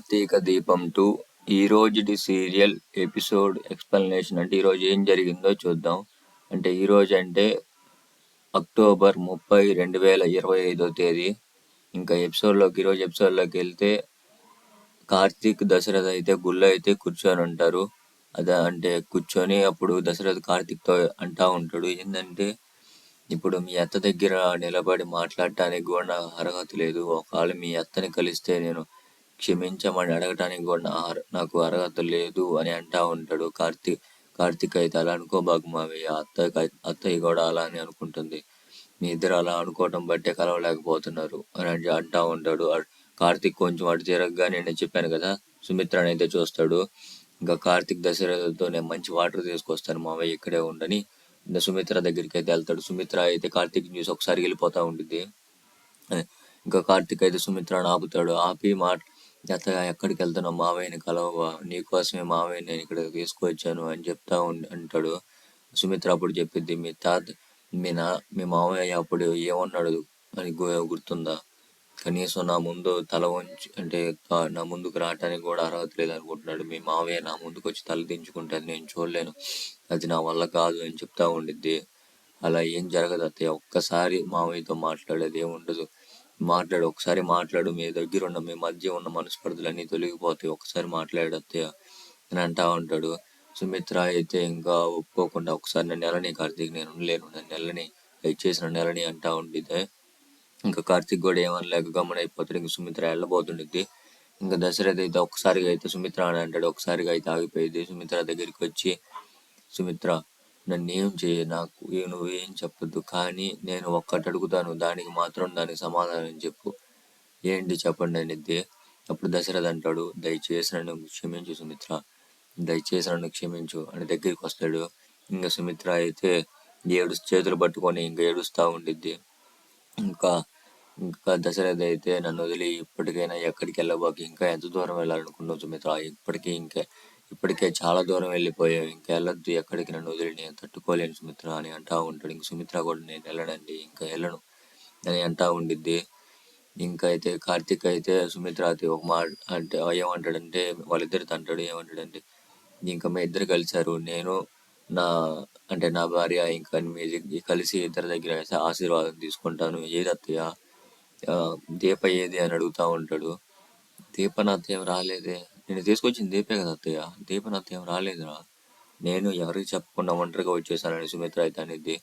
కార్తీక దీపం 2 ఈ రోజుటి సీరియల్ ఎపిసోడ్ ఎక్స్ప్లెనేషన్. అంటే ఈరోజు ఏం జరిగిందో చూద్దాం. అంటే ఈరోజు అంటే అక్టోబర్ 30, 2025 తేదీ. ఇంకా ఈరోజు ఎపిసోడ్లోకి వెళ్తే కార్తీక్ దశరథ్ అయితే గుళ్ళో అయితే కూర్చొని ఉంటారు. అదే అంటే కూర్చొని అప్పుడు దశరథ్ కార్తీక్తో అంటా ఉంటాడు, ఏంటంటే ఇప్పుడు మీ అత్త దగ్గర నిలబడి మాట్లాడటానికి కూడా నాకు అర్హత లేదు. ఒకవేళ మీ అత్తని కలిస్తే నేను క్షమించమని అడగటానికి కూడా నాకు అర్హత లేదు అని అంటా ఉంటాడు. కార్తీక్ అయితే అలా అనుకోబాకు మావయ్య, అత్తయ్య కూడా అలానే అనుకుంటుంది. మీ ఇద్దరు అలా అనుకోవటం బట్టే కలవలేకపోతున్నారు అని అంటా ఉంటాడు. కార్తీక్ కొంచెం అటు తిరగగానే నేను చెప్పాను కదా, సుమిత్రని అయితే చూస్తాడు. ఇంకా కార్తీక్ దశరథతో నేను మంచి వాటర్ తీసుకొస్తాను మావయ్య, ఇక్కడే ఉండని సుమిత్ర దగ్గరికి అయితే వెళ్తాడు. సుమిత్ర అయితే కార్తీక్ చూసి ఒకసారి వెళ్ళిపోతా ఉంటుంది. ఇంకా కార్తీక్ అయితే సుమిత్రను ఆపుతాడు. ఆపి అత్తగా ఎక్కడికి వెళ్తున్నావు, మావయ్యని కలవవా, నీకోసమే మావయ్యని నేను ఇక్కడ తీసుకొచ్చాను అని చెప్తా అంటాడు. సుమిత్ర అప్పుడు చెప్పిద్ది, మీ మావయ్య అప్పుడు ఏమన్నాడు అని గుర్తుందా, కనీసం నా ముందు తల వంచి అంటే నా ముందుకు రావటానికి కూడా అర్హత లేదనుకుంటున్నాడు. మీ మావయ్య నా ముందుకు వచ్చి తల దించుకుంటే అది నేను చూడలేను, అది నా వల్ల కాదు అని చెప్తా ఉండిద్ది. అలా ఏం జరగదు అత్తయ్య, ఒక్కసారి మావయ్యతో మాట్లాడేది ఏముండదు, ఒకసారి మాట్లాడు, మీ మధ్య ఉన్న మనస్పర్ధలన్నీ తొలగిపోతాయి, ఒకసారి మాట్లాడు అత్తయ్య అని అంటా ఉంటాడు. సుమిత్ర అయితే ఇంకా ఒప్పుకోకుండా, ఒకసారి నన్ను నెలని కార్తీక్, నేను ఉండలేను, దయచేసి నన్ను నెలని అంటా ఉండిద్ది. ఇంకా కార్తీక్ కూడా ఏమనలేక గమనైపోతాడు. ఇంకా సుమిత్ర వెళ్ళబోతుండిద్ది. ఇంకా దశరథ్ అయితే ఒకసారిగా అయితే సుమిత్ర అని అంటాడు. ఒకసారిగా అయితే ఆగిపోయింది. సుమిత్ర దగ్గరికి వచ్చి, సుమిత్ర నన్ను ఏం చేయ, నాకు నువ్వేం చెప్పొద్దు, కానీ నేను ఒక్కటి అడుగుతాను, దానికి సమాధానం చెప్పు. ఏంటి చెప్పండి అనిద్ది. అప్పుడు దశరథ్ అంటాడు, దయచేసి నన్ను క్షమించు సుమిత్ర, దయచేసి నన్ను క్షమించు అని దగ్గరికి వస్తాడు. ఇంకా సుమిత్ర అయితే చేతులు పట్టుకొని ఇంకా ఏడుస్తూ ఉండిద్ది. ఇంకా దశరథ్ అయితే, నన్ను వదిలి ఇప్పటికైనా ఎక్కడికి వెళ్ళబోకి, ఇంకా ఎంత దూరం వెళ్ళాలనుకున్నావు సుమిత్ర, ఇప్పటికే చాలా దూరం వెళ్ళిపోయావు, ఇంకా వెళ్ళొద్దు ఎక్కడికి, నన్ను వదిలి నేను తట్టుకోలేను సుమిత్ర అని అంటా ఉంటాడు. ఇంక సుమిత్ర కూడా నేను వెళ్ళనండి, ఇంకా వెళ్ళను అని అంటా ఉండిద్ది. ఇంకా అయితే కార్తీక్ అయితే సుమిత్ర అయితే ఒక మాట అంటే ఏమంటాడంటే, వాళ్ళిద్దరితో అంటాడు, ఏమంటాడంటే, ఇంకా మీ ఇద్దరు కలిశారు, నేను నా భార్య ఇంకా మీ కలిసి ఇద్దరి దగ్గర ఆశీర్వాదం తీసుకుంటాను. ఏది అత్తయ్య, దీప ఏది అని అడుగుతా ఉంటాడు. దీపనాథ్ ఏం రాలేదే, నేను తీసుకొచ్చింది దీపే కదా అత్తయ్య, దీపనాథ్ ఏం రాలేదురా, నేను ఎవరికి చెప్పకుండా ఒంటరిగా వచ్చేసానని సుమిత్ర అయితే అనేది.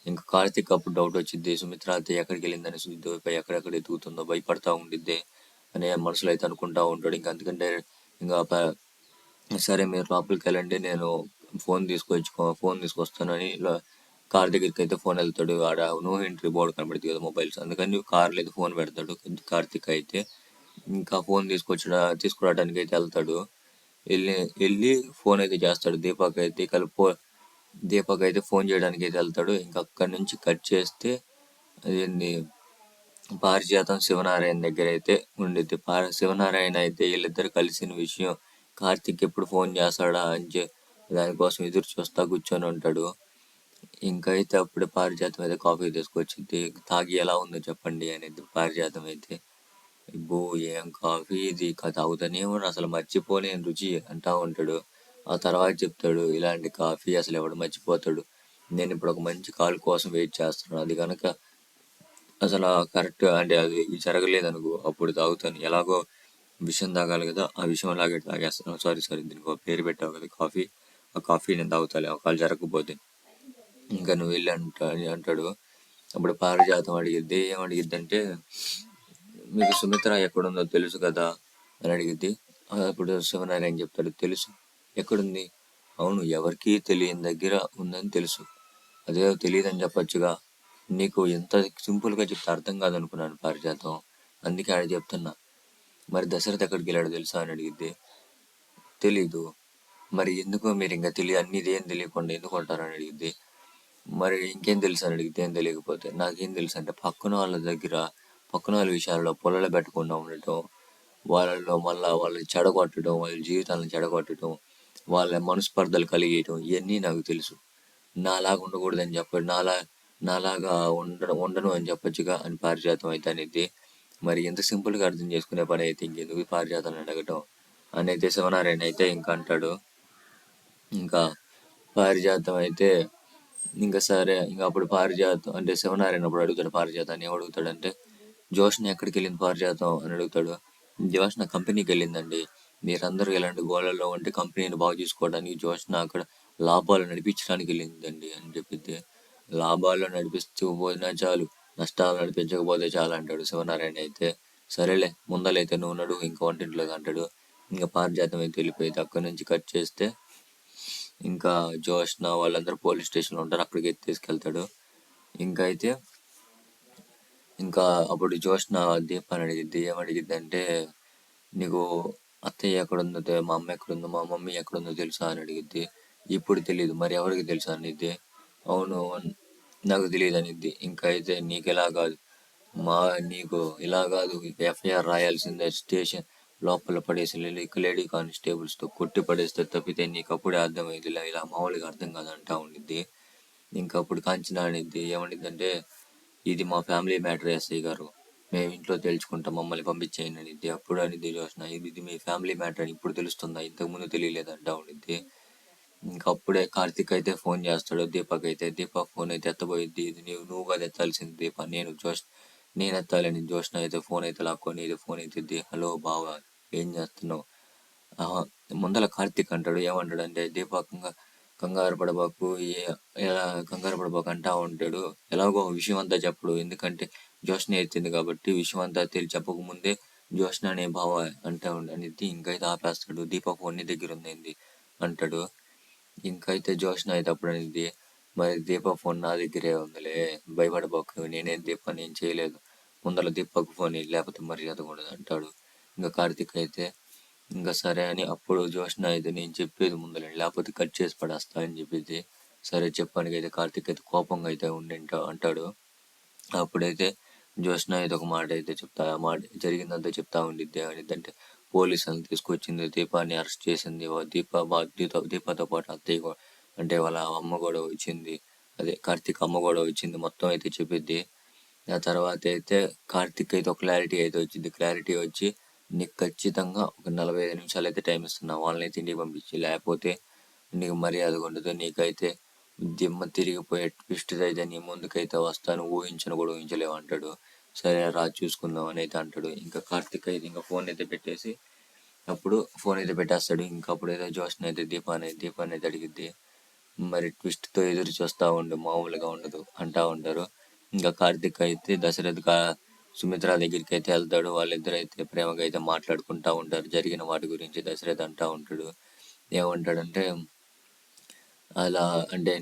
ఇంకా కార్తీక్ అప్పుడు డౌట్ వచ్చింది, సుమిత్ర అయితే ఎక్కడికి వెళ్ళిందని, దీప ఎక్కడెక్కడ ఎదుగుతుందో భయపడతా ఉండిద్ది అనే మనసులో అయితే అనుకుంటా ఉంటాడు. ఇంకా అందుకంటే ఇంకా సరే మీరు లోపలికి వెళ్ళండి, నేను ఫోన్ తీసుకొస్తానని కార్ దగ్గరికి అయితే ఫోన్ వెళ్తాడు. ఆడ నో ఎంట్రీ బోర్డు కనబడుతుంది కదా మొబైల్స్, అందుకని కార్లో అయితే ఫోన్ పెడతాడు కార్తీక్ అయితే. ఇంకా ఫోన్ తీసుకురావడానికి అయితే వెళ్తాడు. వెళ్ళి ఫోన్ అయితే చేస్తాడు దీపక్ అయితే ఫోన్ చేయడానికి అయితే వెళ్తాడు. ఇంకా అక్కడి నుంచి కట్ చేస్తే అదేంది పారిజాతం శివనారాయణ దగ్గర అయితే ఉండిద్ది. శివనారాయణ అయితే వీళ్ళిద్దరు కలిసిన విషయం కార్తీక్ ఎప్పుడు ఫోన్ చేస్తాడా అని దానికోసం ఎదురు చూస్తా కూర్చొని ఉంటాడు. ఇంకా అయితే అప్పుడే పారిజాతం అయితే కాఫీ తీసుకొచ్చింది. తాగి ఎలా ఉందో చెప్పండి అనేది పారిజాతం అయితే, ఇబ్బో ఏం కాఫీ ఇది, తాగుతానేమో అసలు మర్చిపోలేని రుచి అంటా ఉంటాడు. ఆ తర్వాత చెప్తాడు, ఇలాంటి కాఫీ అసలు ఎవడు మర్చిపోతాడు, నేను ఇప్పుడు ఒక మంచి కాల్ కోసం వెయిట్ చేస్తున్నాను, అది కనుక అసలు కరెక్ట్ అంటే అది జరగలేదు అనుకో, అప్పుడు తాగుతాను, ఎలాగో విషయం తాగాలి కదా, ఆ విషయం లాగే తాగేస్తాను. సారీ దీనికి ఒక పేరు పెట్టావు కదా కాఫీ, ఆ కాఫీ నేను తాగుతాలే ఒకవేళ జరగకపోతే, ఇంకా నువ్వు వెళ్ళి అంటాడు. అప్పుడు పారిజాతం ఏమడిగిద్ది అంటే, మీకు సుమిత్ర ఎక్కడుందో తెలుసు కదా అని అడిగిద్ది. అప్పుడు శివనారాయణ చెప్తాడు, తెలుసు, ఎక్కడుంది, అవును ఎవరికి తెలియని దగ్గర ఉందని తెలుసు, అదే తెలియదని చెప్పొచ్చుగా, నీకు ఎంత సింపుల్గా చెప్తే అర్థం కాదనుకున్నాను పారిజాతం, అందుకే ఆడ చెప్తున్నా. మరి దశరథ్ ఎక్కడికి వెళ్ళాడో తెలుసా అని అడిగిద్ది. తెలీదు, మరి ఎందుకో మీరు ఇంకా అన్ని ఇదేం తెలియకుండా ఎందుకు ఉంటారని అడిగిద్ది. మరి ఇంకేం తెలుసు అని అడిగితే, ఏం తెలియకపోతే నాకేం తెలుసు అంటే, పక్కన వాళ్ళ విషయాల్లో పొలలు పెట్టకుండా ఉండటం, వాళ్ళలో మళ్ళీ వాళ్ళని చెడగొట్టడం, వాళ్ళ జీవితాలను చెడగొట్టడం, వాళ్ళ మనస్పర్ధలు కలిగేయటం, ఇవన్నీ నాకు తెలుసు, నాలాగా ఉండకూడదని చెప్పాడు, నాలాగా ఉండను అని చెప్పొచ్చుగా అని పారిజాతం అయితే అనేది. మరి ఎంత సింపుల్గా అర్థం చేసుకునే పని అయితే ఇంకెందుకు పారిజాతాన్ని అడగటం అని అయితే శివనారాయణ అయితే ఇంకా అంటాడు. ఇంకా పారిజాతం అయితే ఇంకా సరే ఇంకా అప్పుడు పారిజాతం అంటే శివనారాయణ అప్పుడు అడుగుతాడు పారిజాతాన్ని. ఏమడుగుతాడంటే జోష్న ఎక్కడికి వెళ్ళింది పారిజాతం అని అడుగుతాడు. జోష్న కంపెనీకి వెళ్ళిందండి. మీరందరూ ఇలాంటి గోళల్లో ఉంటే కంపెనీని బాగు చేసుకోవడానికి జోష్న అక్కడ లాభాలు నడిపించడానికి వెళ్ళిందండి అని చెప్పిద్ది. లాభాలు నడిపిస్తూ పోయినా చాలు, నష్టాలు నడిపించకపోతే చాలు అంటాడు శివనారాయణ అయితే. సరేలే ముందలైతే నువ్వు నడు ఇంకా వంటింట్లోకి అంటాడు. ఇంకా పారిజాతం అయితే వెళ్ళిపోయింది. అక్కడి నుంచి కట్ చేస్తే ఇంకా జోష్న వాళ్ళందరూ పోలీస్ స్టేషన్లో ఉంటారు, అక్కడికి తీసుకెళ్తాడు. ఇంకా అయితే ఇంకా అప్పుడు జోష్న దీపాన్ని అడిగిద్ది. ఏమడిగిద్ది అంటే నీకు అత్తయ్య ఎక్కడుందో, మా అమ్మ ఎక్కడుందో, మా మమ్మీ ఎక్కడుందో తెలుసా అని అడిగిద్ది. ఇప్పుడు తెలియదు, మరి ఎవరికి తెలుసా అనిద్ది. అవును నాకు తెలియదు అనిద్ది. ఇంకా అయితే నీకు ఇలా కాదు, నీకు ఇలా కాదు, ఎఫ్ఐఆర్ రాయాల్సిందే, స్టేషన్ లోపల పడేసి లేడీ కానిస్టేబుల్స్తో కొట్టి పడేస్తే తప్పితే నీకు అప్పుడే అర్థమైంది, ఇలా మామూలుగా అర్థం కాదు అంటా ఉండిద్ది. ఇంకా అప్పుడు కాంచన అనిద్ది. ఏమనిద్దంటే ఇది మా ఫ్యామిలీ మ్యాటర్ ఎస్ఐ గారు, మేము ఇంట్లో తెలుసుకుంటాం, మమ్మల్ని పంపించేయండి అనిద్ది. అప్పుడు అనిద్ది జోష్న, ఇది మీ ఫ్యామిలీ మ్యాటర్ అని ఇప్పుడు తెలుస్తుందా, ఇంతకుముందు తెలియలేదంటా ఉండిద్ది. ఇంకా అప్పుడే కార్తిక్ అయితే ఫోన్ చేస్తాడు దీపక్ అయితే. దీపక్ ఫోన్ అయితే ఎత్తబోయిద్ది. ఇది నువ్వు కాదు ఎత్తాల్సింది దీప, నేను ఎత్తాలని. జోష్న అయితే ఫోన్ అయితే లాక్కొని ఇది ఫోన్ ఎత్తిద్ది. హలో బావా, ఏం చేస్తున్నావు? ముందల కార్తిక్ అంటాడు. ఏమంటాడు అంటే దీపక్ కంగారు పడబాకు, ఎలా కంగారు పడబాకు అంటా ఉంటాడు. ఎలాగో విషయం అంతా చెప్పడు, ఎందుకంటే జోష్న ఎత్తింది కాబట్టి. విషయం అంతా చెప్పకముందే జోష్న అనే బావ అంటా అనిద్ది. ఇంకైతే ఆపేస్తాడు. దీపక్ ఫోన్ నీ దగ్గర ఉంది అంటాడు. ఇంకైతే జోష్న అయితే అప్పుడు అనిద్ది, మరి దీపక్ ఫోన్ నా దగ్గరే ఉందిలే, భయపడబాకు, నేనేం దీపక్ నేను చేయలేదు, ముందర దీపక్ ఫోన్ లేకపోతే మర్యాద కూడా అంటాడు. ఇంకా కార్తిక్ అయితే ఇంకా సరే అని. అప్పుడు జోష్న అయితే నేను చెప్పేది ముందరండి, లేకపోతే కట్ చేసి పడేస్తా అని చెప్పింది. సరే చెప్పానికి అయితే కార్తిక్ అయితే కోపంగా అయితే అంటాడు. అప్పుడైతే జోష్న అయితే ఒక మాట అయితే చెప్తా, ఆ మాట జరిగిందంతా చెప్తా ఉండిద్ది. అంటే పోలీసులను తీసుకొచ్చింది, దీపాన్ని అరెస్ట్ చేసింది, దీపతో పాటు అత్తయ్య అంటే వాళ్ళ అమ్మ కూడా వచ్చింది, అదే కార్తిక్ అమ్మ కూడా వచ్చింది, మొత్తం అయితే చెప్పిద్ది. ఆ తర్వాత అయితే కార్తిక్ అయితే ఒక క్లారిటీ అయితే వచ్చింది. క్లారిటీ వచ్చి నీకు ఖచ్చితంగా ఒక 45 నిమిషాలు అయితే టైం ఇస్తున్నా, వాళ్ళని అయితే ఇంటికి పంపించి, లేకపోతే నీకు మర్యాద ఉండదు, నీకైతే దిమ్మ తిరిగిపోయే ట్విస్ట్ అయితే నీ ముందుకైతే వస్తాను, ఊహించను కూడా ఊహించలేవు అంటాడు. సరే రా చూసుకుందాం అని అయితే అంటాడు. ఇంకా కార్తిక్ అయితే ఇంకా ఫోన్ అయితే పెట్టేసి అప్పుడు ఫోన్ అయితే పెట్టేస్తాడు. ఇంకా అప్పుడైతే జోష్న అయితే దీపాన్ని అయితే అడిగిద్ది. మరి ట్విస్ట్తో ఎదురు చూస్తూ ఉండు, మామూలుగా ఉండదు అంటా ఉంటారు. ఇంకా కార్తిక్ అయితే దశరథ్ సుమిత్ర దగ్గరికి అయితే వెళ్తాడు. వాళ్ళిద్దరు అయితే ప్రేమగా అయితే మాట్లాడుకుంటా ఉంటారు జరిగిన వాటి గురించి. దశరథ్ అంటా ఉంటాడు, ఏమంటాడంటే అలా అంటే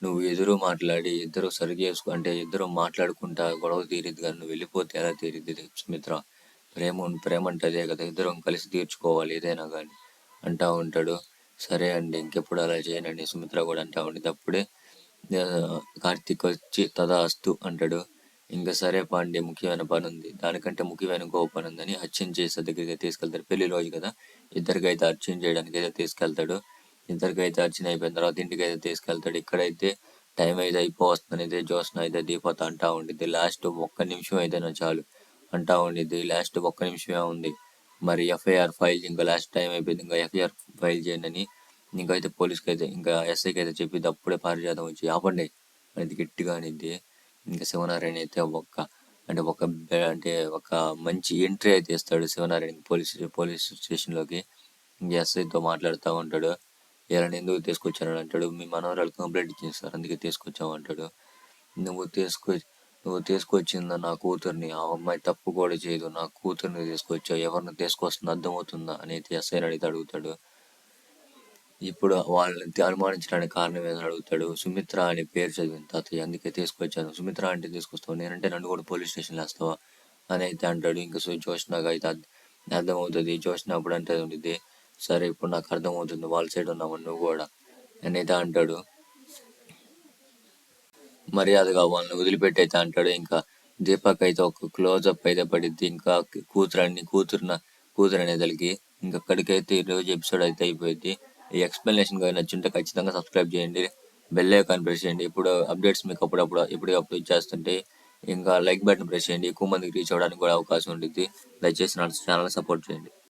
నువ్వు ఎదురు మాట్లాడి ఇద్దరు సరి చేసుకో అంటే ఇద్దరు మాట్లాడుకుంటా గొడవ తీరిద్ది, కానీ నువ్వు వెళ్ళిపోతే ఎలా తీరిద్ది సుమిత్ర, ప్రేమ అంటే అదే కదా, ఇద్దరం కలిసి తీర్చుకోవాలి ఏదైనా కానీ అంటా ఉంటాడు. సరే అండి ఇంకెప్పుడు అలా చేయనండి సుమిత్ర కూడా అంటా ఉండేది. అప్పుడే కార్తీక్ వచ్చి తదాస్తు అంటాడు. ఇంకా సరే పాండే ముఖ్యమైన పని ఉంది, దానికంటే ముఖ్యమైన ఇంకో పని ఉందని అర్చన చేసే దగ్గరికి తీసుకెళ్తాడు. పెళ్లి రోజు కదా, ఇద్దరికైతే అర్చన చేయడానికి అయితే తీసుకెళ్తాడు. ఇద్దరికైతే అర్చన అయిపోయిన తర్వాత ఇంటికి అయితే తీసుకెళ్తాడు. ఇక్కడైతే టైం అయితే అయిపోవస్తుందని అయితే జోష్న అయితే దీపతో అంటా ఉండిద్ది. లాస్ట్ ఒక్క నిమిషం అయితేనే చాలు అంటా ఉండిద్ది. లాస్ట్ ఒక్క నిమిషమే ఉంది, మరి ఎఫ్ఐఆర్ ఫైల్ ఇంకా లాస్ట్ టైం అయిపోయింది, ఇంకా ఎఫ్ఐఆర్ ఫైల్ చేయండి అని ఇంకైతే పోలీస్కి అయితే ఇంకా ఎస్ఐకి అయితే చెప్పిద్ది. అప్పుడే పారిజాతం వచ్చి ఆపండి అనేది గట్టిగా అనిద్ది. ఇంకా శివనారాయణ అయితే ఒక మంచి ఎంట్రీ అయితే ఇస్తాడు శివనారాయణ పోలీస్ స్టేషన్లోకి. ఎస్ఐతో మాట్లాడుతూ ఉంటాడు. ఇలా ఎందుకు తీసుకొచ్చాను అంటాడు. మీ మనవరాలు కంప్లైంట్ ఇచ్చింది సార్, అందుకే తీసుకొచ్చాము అంటాడు. నువ్వు తీసుకొచ్చిందా నా కూతుర్ని, ఆ అమ్మాయి తప్పు కూడా చేయదు, నా కూతుర్ని తీసుకొచ్చావు, ఎవరిని తీసుకొస్తుందో అర్థమవుతుందా అనేది ఎస్ఐని అడుగుతాడు. ఇప్పుడు వాళ్ళని అనుమానించడానికి కారణం ఏదని అడుగుతాడు. సుమిత్ర అనే పేరు చదివింది తాతయ్య, అందుకే తీసుకొచ్చాను. సుమిత్ర అంటే తీసుకొస్తావు, నేనంటే నన్ను కూడా పోలీస్ స్టేషన్లో వేస్తావా అని అయితే అంటాడు. ఇంకా జోష్నగా అయితే అర్థమవుతుంది. జోష్న అప్పుడు అంటే ఉండిద్ది, సరే ఇప్పుడు నాకు అర్థమవుతుంది వాళ్ళ సైడ్ ఉన్నామని నువ్వు కూడా అని అయితే అంటాడు. మర్యాదగా వాళ్ళని వదిలిపెట్టయితే అంటాడు. ఇంకా దీపక్ అయితే ఒక క్లోజప్ అయితే పడిద్ది. ఇంకా కూతురు అనేదానికి ఇంకా అక్కడికైతే ఈరోజు ఎపిసోడ్ అయితే అయిపోయింది. ఈ ఎక్స్ప్లెనేషన్ కానీ నచ్చుంటే ఖచ్చితంగా సబ్స్క్రైబ్ చేయండి, బెల్ ఐకాన్ ప్రెస్ చేయండి. ఇప్పుడు అప్డేట్స్ మీకు ఎప్పటికప్పుడు ఇచ్చేస్తుంటే ఇంకా లైక్ బటన్ ప్రెస్ చేయండి. ఎక్కువ మందికి రీచ్ అవ్వడానికి కూడా అవకాశం ఉంటుంది. దయచేసి నా ఛానల్ సపోర్ట్ చేయండి.